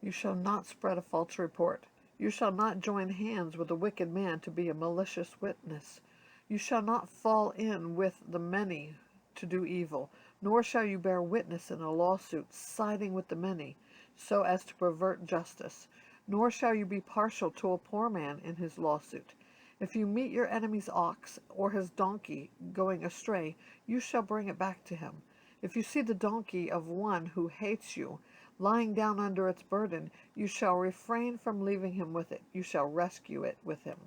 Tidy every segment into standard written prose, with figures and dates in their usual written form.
You shall not spread a false report. You shall not join hands with a wicked man to be a malicious witness. You shall not fall in with the many to do evil, nor shall you bear witness in a lawsuit, siding with the many, so as to pervert justice. Nor shall you be partial to a poor man in his lawsuit. If you meet your enemy's ox or his donkey going astray, you shall bring it back to him. If you see the donkey of one who hates you lying down under its burden, you shall refrain from leaving him with it. You shall rescue it with him.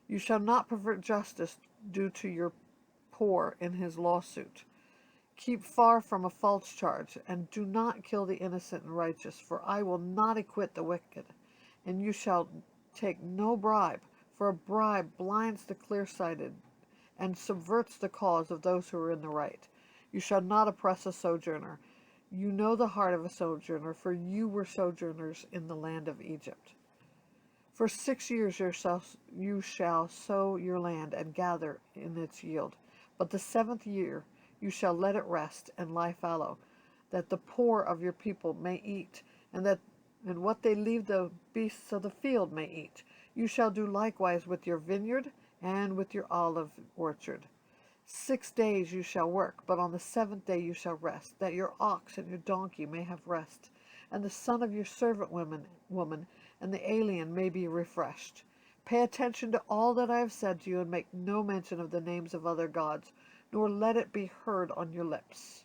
You shall not pervert justice due to your poor in his lawsuit. Keep far from a false charge, and do not kill the innocent and righteous, for I will not acquit the wicked. And you shall take no bribe, for a bribe blinds the clear-sighted and subverts the cause of those who are in the right. You shall not oppress a sojourner. You know the heart of a sojourner, for you were sojourners in the land of Egypt. For 6 years you shall sow your land and gather in its yield. But the 7th year you shall let it rest and lie fallow, that the poor of your people may eat, and what they leave the beasts of the field may eat. You shall do likewise with your vineyard and with your olive orchard. 6 days you shall work, but on the 7th day you shall rest, that your ox and your donkey may have rest, and the son of your servant woman and the alien may be refreshed. Pay attention to all that I have said to you, and make no mention of the names of other gods, nor let it be heard on your lips.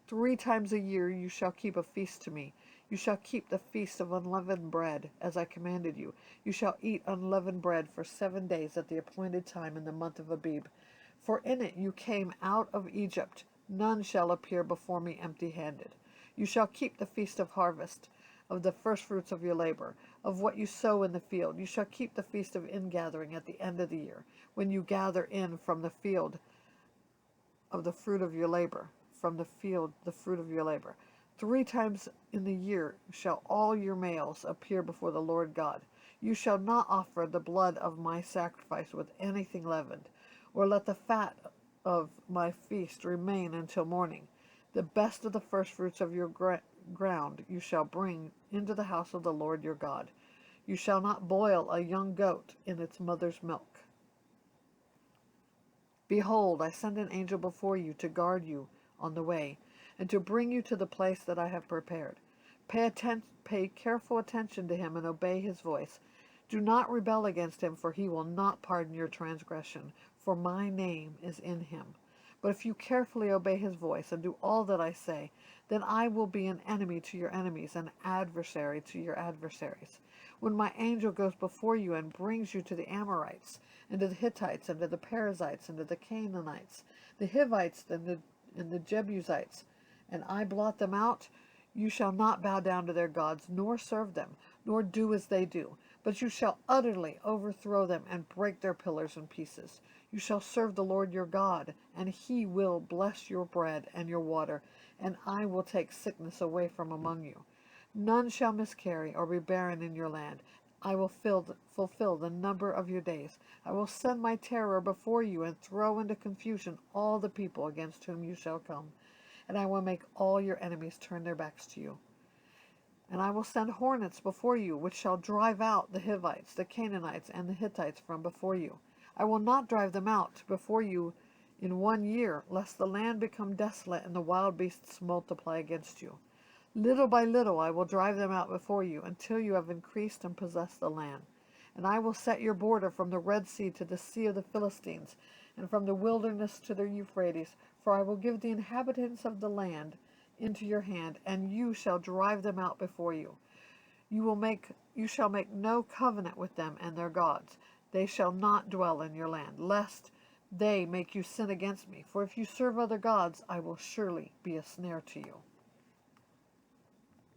3 times a year you shall keep a feast to me. You shall keep the feast of unleavened bread, as I commanded you. You shall eat unleavened bread for 7 days at the appointed time in the month of Abib. For in it you came out of Egypt. None shall appear before me empty-handed. You shall keep the feast of harvest, of the firstfruits of your labor, of what you sow in the field. You shall keep the feast of ingathering at the end of the year, when you gather in from the field of the fruit of your labor, from the field the fruit of your labor. 3 times in the year shall all your males appear before the Lord God. You shall not offer the blood of my sacrifice with anything leavened, or let the fat of my feast remain until morning. The best of the firstfruits of your ground you shall bring into the house of the Lord your God. You shall not boil a young goat in its mother's milk. Behold, I send an angel before you to guard you on the way, and to bring you to the place that I have prepared. Pay careful attention to him and obey his voice. Do not rebel against him, for he will not pardon your transgression, for my name is in him. But if you carefully obey his voice and do all that I say, then I will be an enemy to your enemies, an adversary to your adversaries. When my angel goes before you and brings you to the Amorites, and to the Hittites, and to the Perizzites, and to the Canaanites, the Hivites, and the Jebusites, and I blot them out, you shall not bow down to their gods, nor serve them, nor do as they do, but you shall utterly overthrow them and break their pillars in pieces. You shall serve the Lord your God, and he will bless your bread and your water, and I will take sickness away from among you. None shall miscarry or be barren in your land. I will fulfill the number of your days. I will send my terror before you and throw into confusion all the people against whom you shall come. And I will make all your enemies turn their backs to you. And I will send hornets before you, which shall drive out the Hivites, the Canaanites, and the Hittites from before you. I will not drive them out before you in 1 year, lest the land become desolate and the wild beasts multiply against you. Little by little I will drive them out before you, until you have increased and possessed the land. And I will set your border from the Red Sea to the Sea of the Philistines, and from the wilderness to the Euphrates, for I will give the inhabitants of the land into your hand, and you shall drive them out before you. You shall make no covenant with them and their gods. They shall not dwell in your land, lest they make you sin against me. For if you serve other gods, I will surely be a snare to you.